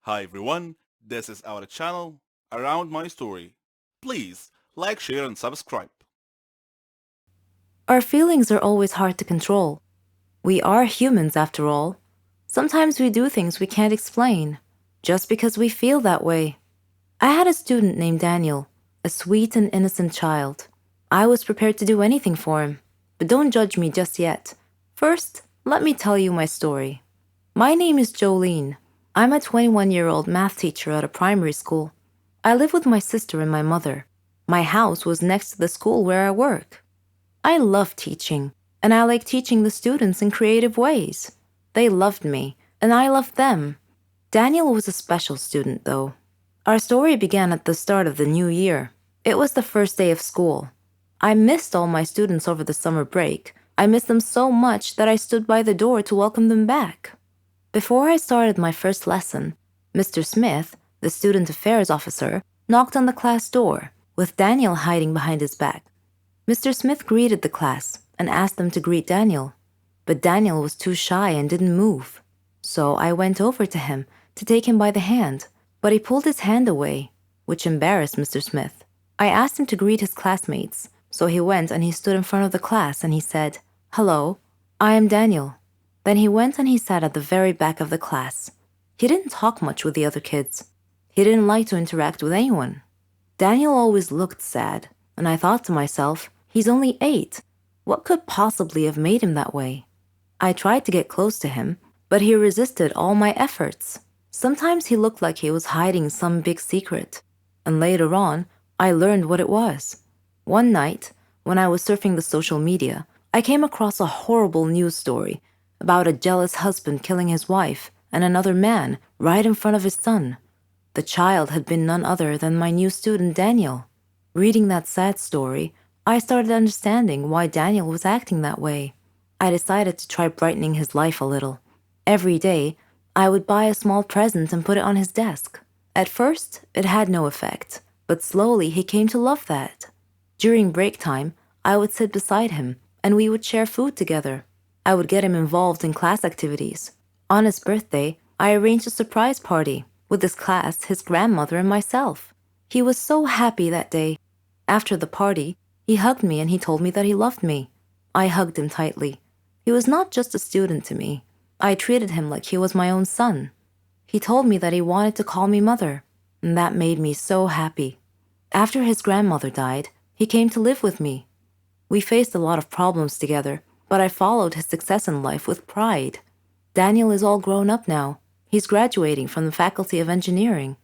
Hi everyone, this is our channel, Around My Story. Please like, share and subscribe. Our feelings are always hard to control. We are humans after all. Sometimes we do things we can't explain, just because we feel that way. I had a student named Daniel, a sweet and innocent child. I was prepared to do anything for him, but don't judge me just yet. First, let me tell you my story. My name is Jolene. I'm a 21-year-old math teacher at a primary school. I live with my sister and my mother. My house was next to the school where I work. I love teaching, and I like teaching the students in creative ways. They loved me, and I loved them. Daniel was a special student, though. Our story began at the start of the new year. It was the first day of school. I missed all my students over the summer break. I missed them so much that I stood by the door to welcome them back. Before I started my first lesson, Mr. Smith, the student affairs officer, knocked on the class door, with Daniel hiding behind his back. Mr. Smith greeted the class and asked them to greet Daniel, but Daniel was too shy and didn't move. So I went over to him to take him by the hand, but he pulled his hand away, which embarrassed Mr. Smith. I asked him to greet his classmates, so he went and he stood in front of the class and he said, "Hello, I am Daniel." Then he went and he sat at the very back of the class. He didn't talk much with the other kids. He didn't like to interact with anyone. Daniel always looked sad, and I thought to myself, he's only 8. What could possibly have made him that way? I tried to get close to him, but he resisted all my efforts. Sometimes he looked like he was hiding some big secret, and later on, I learned what it was. One night, when I was surfing the social media, I came across a horrible news story about a jealous husband killing his wife and another man right in front of his son. The child had been none other than my new student Daniel. Reading that sad story, I started understanding why Daniel was acting that way. I decided to try brightening his life a little. Every day, I would buy a small present and put it on his desk. At first, it had no effect, but slowly he came to love that. During break time, I would sit beside him and we would share food together. I would get him involved in class activities. On his birthday, I arranged a surprise party with his class, his grandmother, and myself. He was so happy that day. After the party, he hugged me and he told me that he loved me. I hugged him tightly. He was not just a student to me. I treated him like he was my own son. He told me that he wanted to call me mother, and that made me so happy. After his grandmother died, he came to live with me. We faced a lot of problems together, but I followed his success in life with pride. Daniel is all grown up now. He's graduating from the Faculty of Engineering.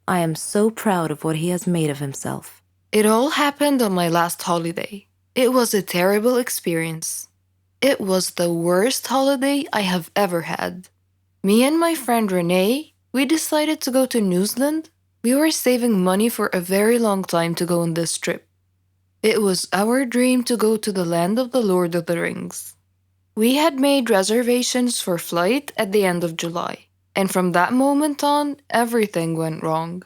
I am so proud of what he has made of himself. It all happened on my last holiday. It was a terrible experience. It was the worst holiday I have ever had. Me and my friend Renee, we decided to go to New Zealand. We were saving money for a very long time to go on this trip. It was our dream to go to the land of the Lord of the Rings. We had made reservations for flight at the end of July, and from that moment on, everything went wrong.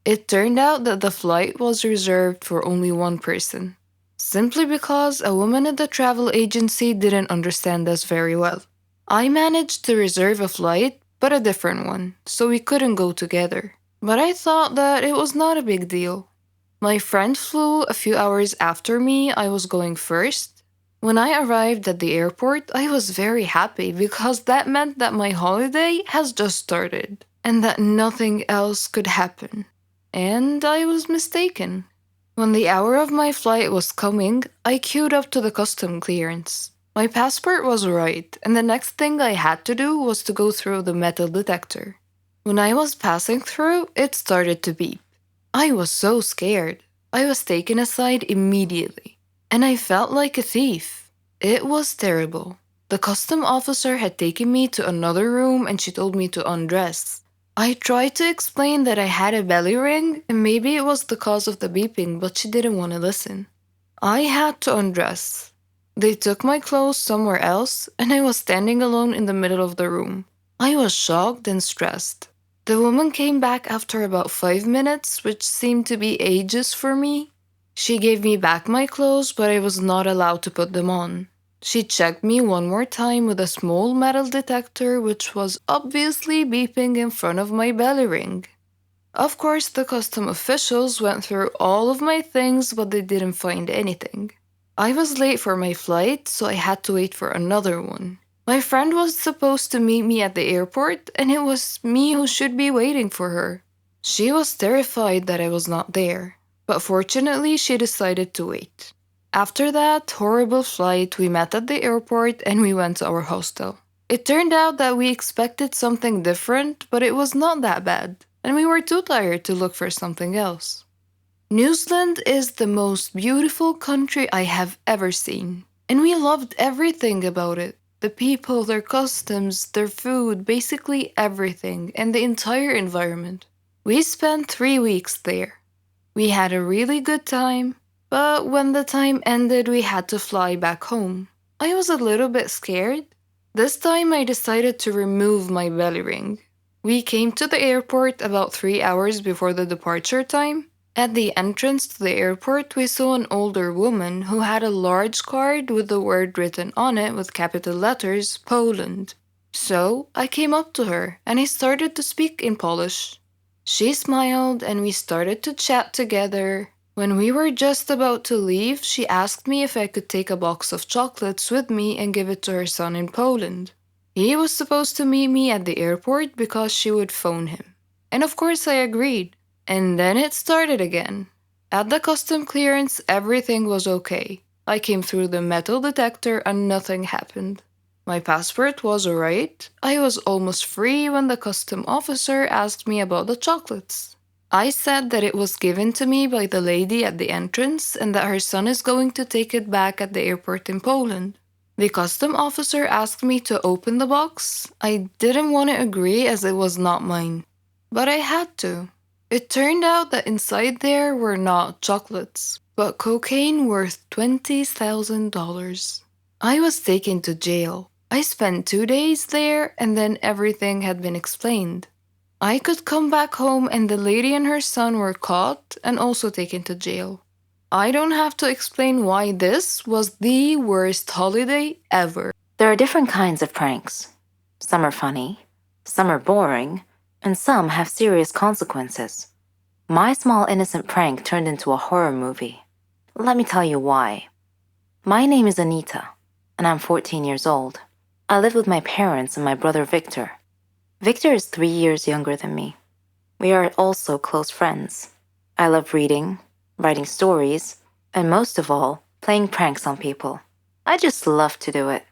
It turned out that the flight was reserved for only one person, simply because a woman at the travel agency didn't understand us very well. I managed to reserve a flight, but a different one, so we couldn't go together. But I thought that it was not a big deal. My friend flew a few hours after me. I was going first. When I arrived at the airport, I was very happy because that meant that my holiday has just started and that nothing else could happen. And I was mistaken. When the hour of my flight was coming, I queued up to the custom clearance. My passport was right, and the next thing I had to do was to go through the metal detector. When I was passing through, it started to beep. I was so scared. I was taken aside immediately, and I felt like a thief. It was terrible. The custom officer had taken me to another room and she told me to undress. I tried to explain that I had a belly ring and maybe it was the cause of the beeping, but she didn't want to listen. I had to undress. They took my clothes somewhere else and I was standing alone in the middle of the room. I was shocked and stressed. The woman came back after about 5 minutes, which seemed to be ages for me. She gave me back my clothes, but I was not allowed to put them on. She checked me one more time with a small metal detector, which was obviously beeping in front of my belly ring. Of course, the custom officials went through all of my things, but they didn't find anything. I was late for my flight, so I had to wait for another one. My friend was supposed to meet me at the airport, and it was me who should be waiting for her. She was terrified that I was not there, but fortunately, she decided to wait. After that horrible flight, we met at the airport and we went to our hostel. It turned out that we expected something different, but it was not that bad, and we were too tired to look for something else. New Zealand is the most beautiful country I have ever seen, and we loved everything about it. The people, their customs, their food, basically everything, and the entire environment. We spent 3 weeks there. We had a really good time, but when the time ended, we had to fly back home. I was a little bit scared. This time, I decided to remove my belly ring. We came to the airport about 3 hours before the departure time. At the entrance to the airport, we saw an older woman who had a large card with the word written on it with capital letters, Poland. So I came up to her and I started to speak in Polish. She smiled and we started to chat together. When we were just about to leave, she asked me if I could take a box of chocolates with me and give it to her son in Poland. He was supposed to meet me at the airport because she would phone him. And of course I agreed. And then it started again. At the custom clearance, everything was okay. I came through the metal detector and nothing happened. My passport was alright. I was almost free when the custom officer asked me about the chocolates. I said that it was given to me by the lady at the entrance and that her son is going to take it back at the airport in Poland. The custom officer asked me to open the box. I didn't want to agree as it was not mine, but I had to. It turned out that inside there were not chocolates, but cocaine worth $20,000. I was taken to jail. I spent 2 days there and then everything had been explained. I could come back home and the lady and her son were caught and also taken to jail. I don't have to explain why this was the worst holiday ever. There are different kinds of pranks. Some are funny, some are boring, and some have serious consequences. My small innocent prank turned into a horror movie. Let me tell you why. My name is Anita, and I'm 14 years old. I live with my parents and my brother Victor. Victor is 3 years younger than me. We are also close friends. I love reading, writing stories, and most of all, playing pranks on people. I just love to do it.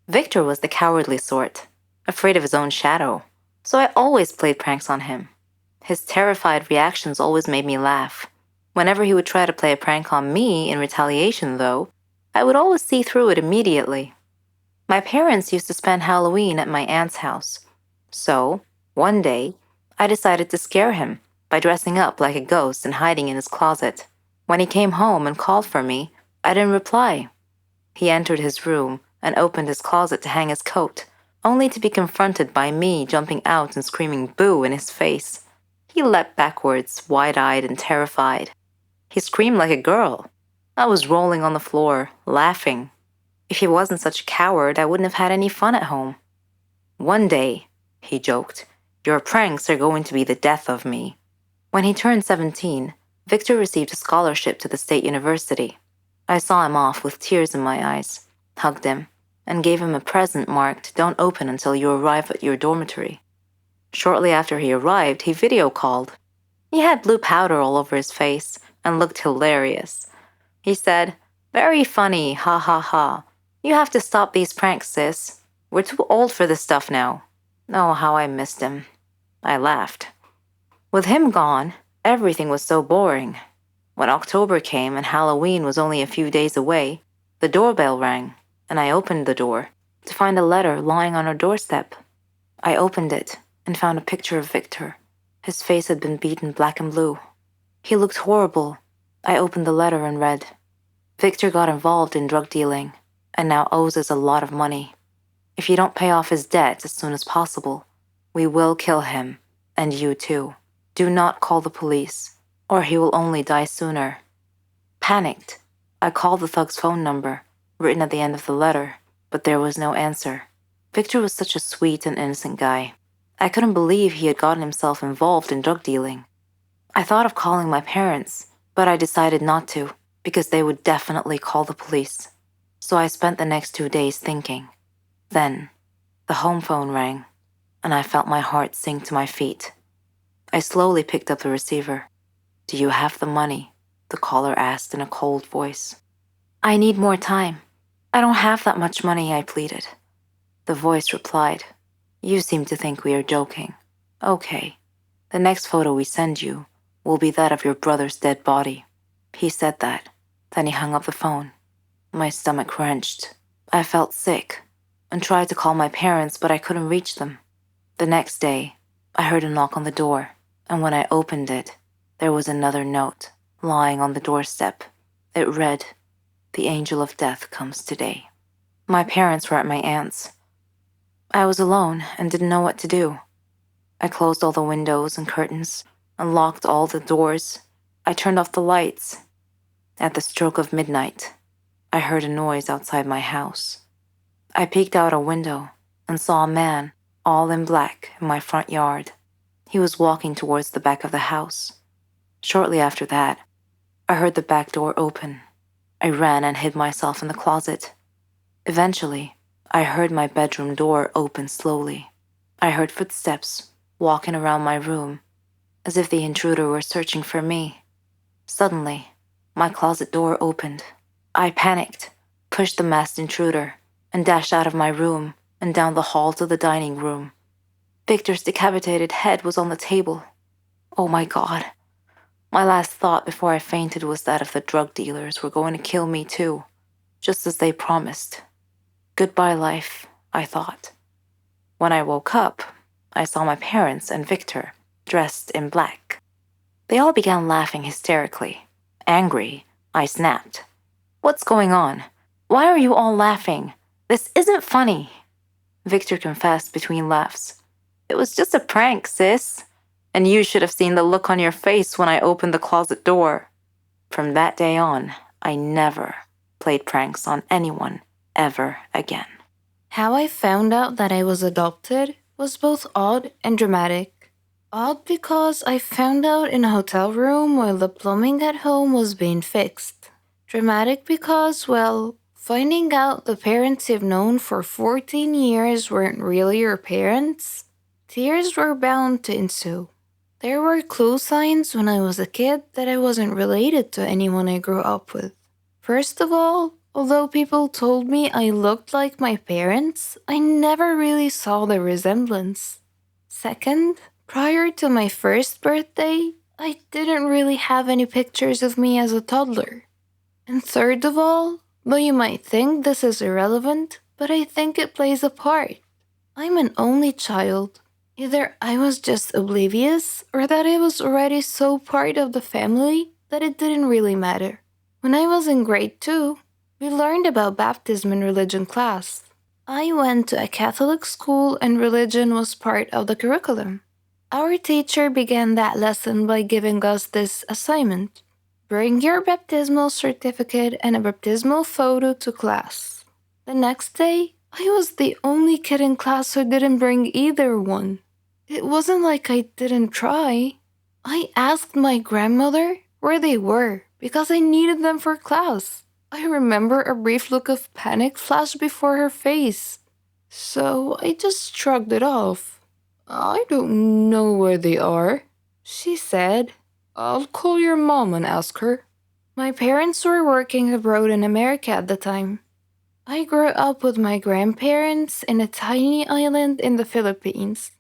Victor was the cowardly sort, afraid of his own shadow, so I always played pranks on him. His terrified reactions always made me laugh. Whenever he would try to play a prank on me in retaliation, though, I would always see through it immediately. My parents used to spend Halloween at my aunt's house. So, one day, I decided to scare him by dressing up like a ghost and hiding in his closet. When he came home and called for me, I didn't reply. He entered his room and opened his closet to hang his coat, only to be confronted by me jumping out and screaming boo in his face. He leapt backwards, wide-eyed and terrified. He screamed like a girl. I was rolling on the floor, laughing. If he wasn't such a coward, I wouldn't have had any fun at home. One day, he joked, your pranks are going to be the death of me. When he turned 17, Victor received a scholarship to the state university. I saw him off with tears in my eyes, hugged him, and gave him a present marked, "Don't open until you arrive at your dormitory." Shortly after he arrived, he video called. He had blue powder all over his face and looked hilarious. He said, "Very funny, ha ha ha. You have to stop these pranks, sis. We're too old for this stuff now." Oh, how I missed him. I laughed. With him gone, everything was so boring. When October came and Halloween was only a few days away, the doorbell rang, and I opened the door to find a letter lying on our doorstep. I opened it and found a picture of Victor. His face had been beaten black and blue. He looked horrible. I opened the letter and read, "Victor got involved in drug dealing and now owes us a lot of money. If you don't pay off his debt as soon as possible, we will kill him, and you too. Do not call the police, or he will only die sooner." Panicked, I called the thug's phone number written at the end of the letter, but there was no answer. Victor was such a sweet and innocent guy. I couldn't believe he had gotten himself involved in drug dealing. I thought of calling my parents, but I decided not to, because they would definitely call the police. So I spent the next 2 days thinking. Then, the home phone rang, and I felt my heart sink to my feet. I slowly picked up the receiver. "Do you have the money?" the caller asked in a cold voice. "I need more time. I don't have that much money," I pleaded. The voice replied, "You seem to think we are joking. Okay, the next photo we send you will be that of your brother's dead body." He said that. Then he hung up the phone. My stomach wrenched. I felt sick and tried to call my parents, but I couldn't reach them. The next day, I heard a knock on the door, and when I opened it, there was another note lying on the doorstep. It read, "The angel of death comes today." My parents were at my aunt's. I was alone and didn't know what to do. I closed all the windows and curtains and locked all the doors. I turned off the lights. At the stroke of midnight, I heard a noise outside my house. I peeked out a window and saw a man, all in black, in my front yard. He was walking towards the back of the house. Shortly after that, I heard the back door open. I ran and hid myself in the closet. Eventually, I heard my bedroom door open slowly. I heard footsteps walking around my room, as if the intruder were searching for me. Suddenly, my closet door opened. I panicked, pushed the masked intruder, and dashed out of my room and down the hall to the dining room. Victor's decapitated head was on the table. Oh my God. My last thought before I fainted was that if the drug dealers were going to kill me too, just as they promised. Goodbye, life, I thought. When I woke up, I saw my parents and Victor, dressed in black. They all began laughing hysterically. Angry, I snapped. "What's going on? Why are you all laughing? This isn't funny." Victor confessed between laughs. "It was just a prank, sis. And you should have seen the look on your face when I opened the closet door." From that day on, I never played pranks on anyone ever again. How I found out that I was adopted was both odd and dramatic. Odd because I found out in a hotel room while the plumbing at home was being fixed. Dramatic because, well, finding out the parents you've known for 14 years weren't really your parents, tears were bound to ensue. There were clue signs when I was a kid that I wasn't related to anyone I grew up with. First of all, although people told me I looked like my parents, I never really saw the resemblance. Second, prior to my first birthday, I didn't really have any pictures of me as a toddler. And third of all, though you might think this is irrelevant, but I think it plays a part. I'm an only child. Either I was just oblivious, or that I was already so part of the family that it didn't really matter. When I was in grade 2, we learned about baptism in religion class. I went to a Catholic school and religion was part of the curriculum. Our teacher began that lesson by giving us this assignment. Bring your baptismal certificate and a baptismal photo to class. The next day, I was the only kid in class who didn't bring either one. It wasn't like I didn't try. I asked my grandmother where they were because I needed them for class. I remember a brief look of panic flashed before her face. So I just shrugged it off. "I don't know where they are," she said. "I'll call your mom and ask her." My parents were working abroad in America at the time. I grew up with my grandparents in a tiny island in the Philippines.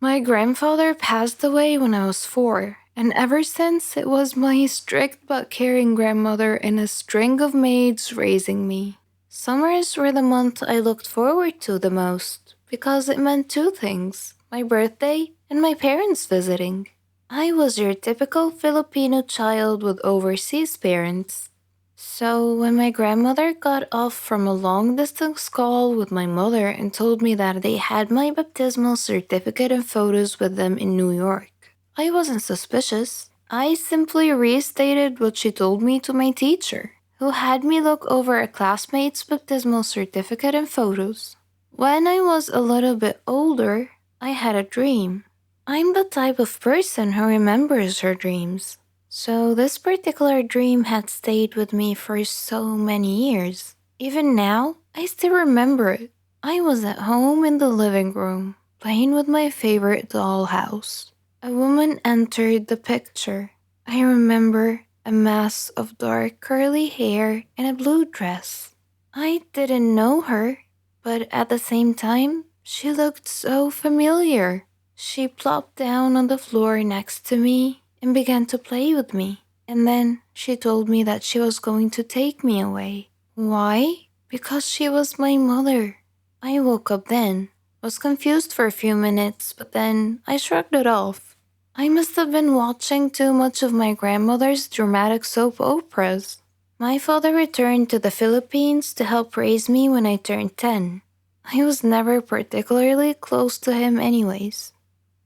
My grandfather passed away when I was 4, and ever since it was my strict but caring grandmother and a string of maids raising me. Summers were the month I looked forward to the most because it meant two things: my birthday and my parents visiting. I was your typical Filipino child with overseas parents. So when my grandmother got off from a long-distance call with my mother and told me that they had my baptismal certificate and photos with them in New York, I wasn't suspicious. I simply restated what she told me to my teacher, who had me look over a classmate's baptismal certificate and photos. When I was a little bit older, I had a dream. I'm the type of person who remembers her dreams. So this particular dream had stayed with me for so many years. Even now, I still remember it. I was at home in the living room, playing with my favorite dollhouse. A woman entered the picture. I remember a mass of dark curly hair and a blue dress. I didn't know her, but at the same time, she looked so familiar. She plopped down on the floor next to me and began to play with me. And then she told me that she was going to take me away. Why? Because she was my mother. I woke up then, was confused for a few minutes, but then I shrugged it off. I must have been watching too much of my grandmother's dramatic soap operas. My father returned to the Philippines to help raise me when I turned 10. I was never particularly close to him anyways.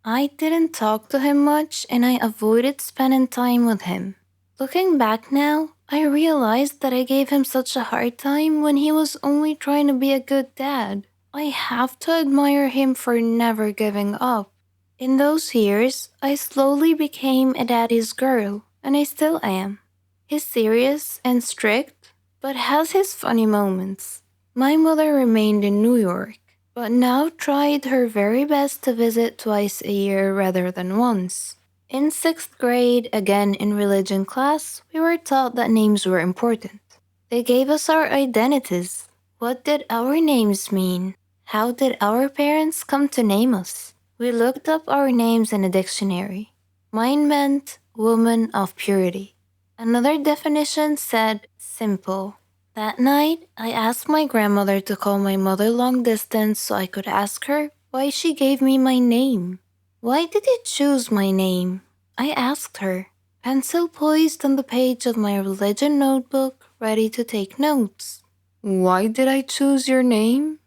I didn't talk to him much and I avoided spending time with him. Looking back now, I realized that I gave him such a hard time when he was only trying to be a good dad. I have to admire him for never giving up. In those years, I slowly became a daddy's girl, and I still am. He's serious and strict, but has his funny moments. My mother remained in New York, but now tried her very best to visit twice a year rather than once. In 6th grade, again in religion class, we were taught that names were important. They gave us our identities. What did our names mean? How did our parents come to name us? We looked up our names in a dictionary. Mine meant woman of purity. Another definition said simple. That night, I asked my grandmother to call my mother long distance so I could ask her why she gave me my name. Why did you choose my name? I asked her, pencil poised on the page of my religion notebook, ready to take notes. Why did I choose your name?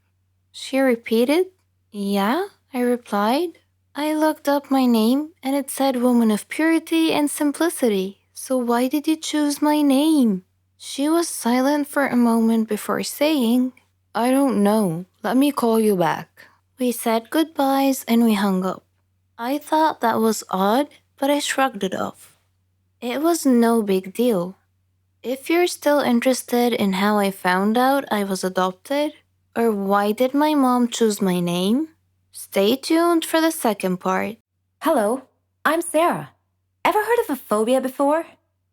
She repeated. Yeah, I replied. I looked up my name and it said woman of purity and simplicity. So why did you choose my name? She was silent for a moment before saying, I don't know. Let me call you back. We said goodbyes and we hung up. I thought that was odd, but I shrugged it off. It was no big deal. If you're still interested in how I found out I was adopted, or why did my mom choose my name, stay tuned for the second part. Hello, I'm Sarah. Ever heard of a phobia before?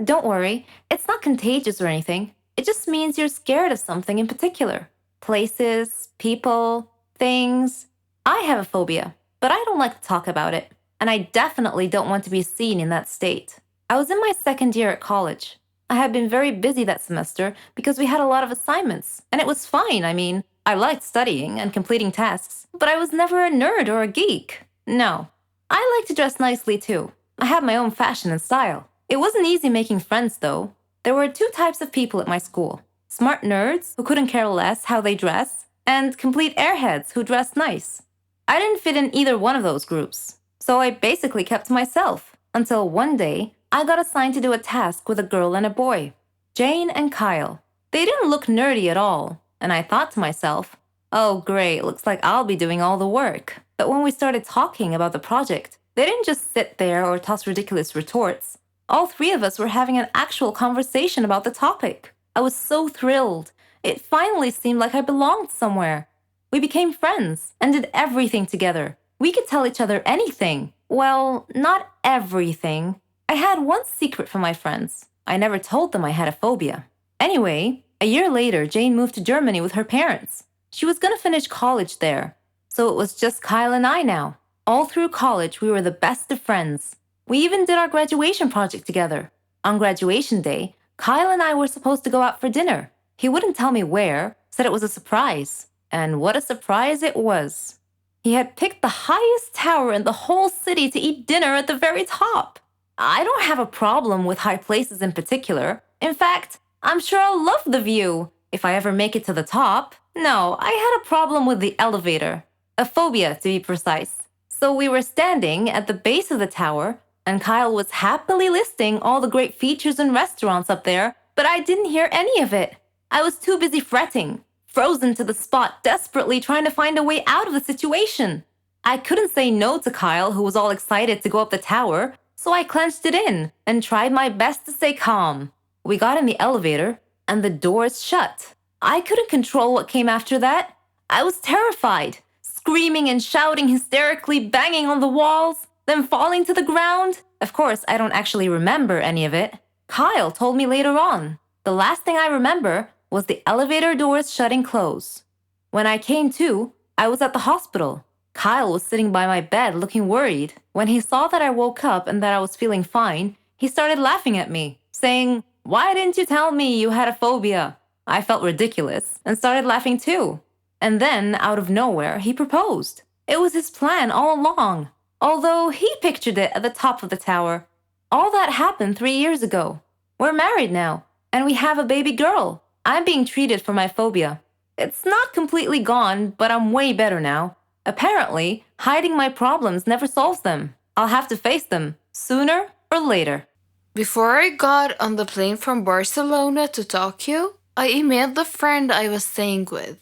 Don't worry, it's not contagious or anything. It just means you're scared of something in particular. Places, people, things. I have a phobia, but I don't like to talk about it. And I definitely don't want to be seen in that state. I was in my second year at college. I had been very busy that semester because we had a lot of assignments, and it was fine. I mean, I liked studying and completing tasks, but I was never a nerd or a geek. No. I like to dress nicely too. I have my own fashion and style. It wasn't easy making friends though. There were two types of people at my school. Smart nerds who couldn't care less how they dress, and complete airheads who dressed nice. I didn't fit in either one of those groups, so I basically kept to myself until one day I got assigned to do a task with a girl and a boy, Jane and Kyle. They didn't look nerdy at all, and I thought to myself, oh great, looks like I'll be doing all the work. But when we started talking about the project, they didn't just sit there or toss ridiculous retorts. All three of us were having an actual conversation about the topic. I was so thrilled. It finally seemed like I belonged somewhere. We became friends and did everything together. We could tell each other anything. Well, not everything. I had one secret from my friends. I never told them I had a phobia. Anyway, a year later, Jane moved to Germany with her parents. She was going to finish college there. So it was just Kyle and I now. All through college, we were the best of friends. We even did our graduation project together. On graduation day, Kyle and I were supposed to go out for dinner. He wouldn't tell me where, said it was a surprise. And what a surprise it was. He had picked the highest tower in the whole city to eat dinner at the very top. I don't have a problem with high places in particular. In fact, I'm sure I'll love the view if I ever make it to the top. No, I had a problem with the elevator. A phobia, to be precise. So we were standing at the base of the tower, and Kyle was happily listing all the great features and restaurants up there, but I didn't hear any of it. I was too busy fretting, frozen to the spot, desperately trying to find a way out of the situation. I couldn't say no to Kyle, who was all excited to go up the tower, so I clenched it in and tried my best to stay calm. We got in the elevator, and the doors shut. I couldn't control what came after that. I was terrified, screaming and shouting hysterically, banging on the walls, then falling to the ground. Of course, I don't actually remember any of it. Kyle told me later on. The last thing I remember was the elevator doors shutting close. When I came to, I was at the hospital. Kyle was sitting by my bed looking worried. When he saw that I woke up and that I was feeling fine, he started laughing at me, saying, "Why didn't you tell me you had a phobia?" I felt ridiculous and started laughing too. And then, out of nowhere, he proposed. It was his plan all along, although he pictured it at the top of the tower. All that happened 3 years ago. We're married now, and we have a baby girl. I'm being treated for my phobia. It's not completely gone, but I'm way better now. Apparently, hiding my problems never solves them. I'll have to face them, sooner or later. Before I got on the plane from Barcelona to Tokyo, I emailed the friend I was staying with.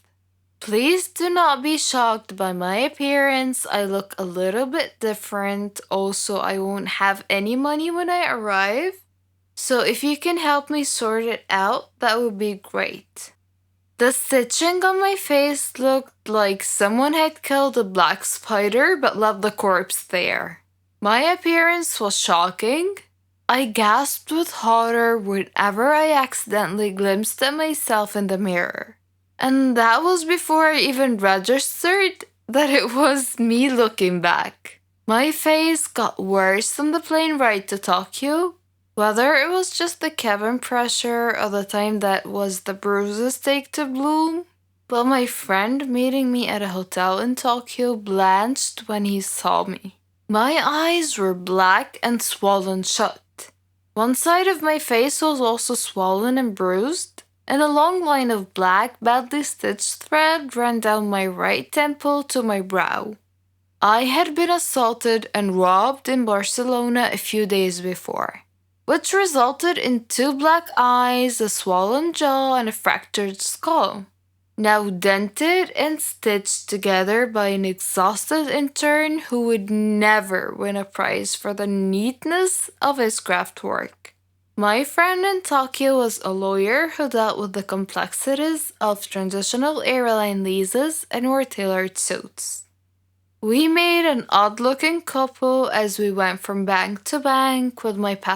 Please do not be shocked by my appearance. I look a little bit different. Also, I won't have any money when I arrive. So if you can help me sort it out, that would be great. The stitching on my face looked like someone had killed a black spider but left the corpse there. My appearance was shocking. I gasped with horror whenever I accidentally glimpsed at myself in the mirror. And that was before I even registered that it was me looking back. My face got worse on the plane ride to Tokyo. Whether it was just the cabin pressure or the time that was the bruises take to bloom, but my friend meeting me at a hotel in Tokyo blanched when he saw me. My eyes were black and swollen shut. One side of my face was also swollen and bruised, and a long line of black, badly stitched thread ran down my right temple to my brow. I had been assaulted and robbed in Barcelona a few days before, which resulted in 2 black eyes, a swollen jaw, and a fractured skull, now dented and stitched together by an exhausted intern who would never win a prize for the neatness of his craft work. My friend in Tokyo was a lawyer who dealt with the complexities of transitional airline leases and wore tailored suits. We made an odd-looking couple as we went from bank to bank with my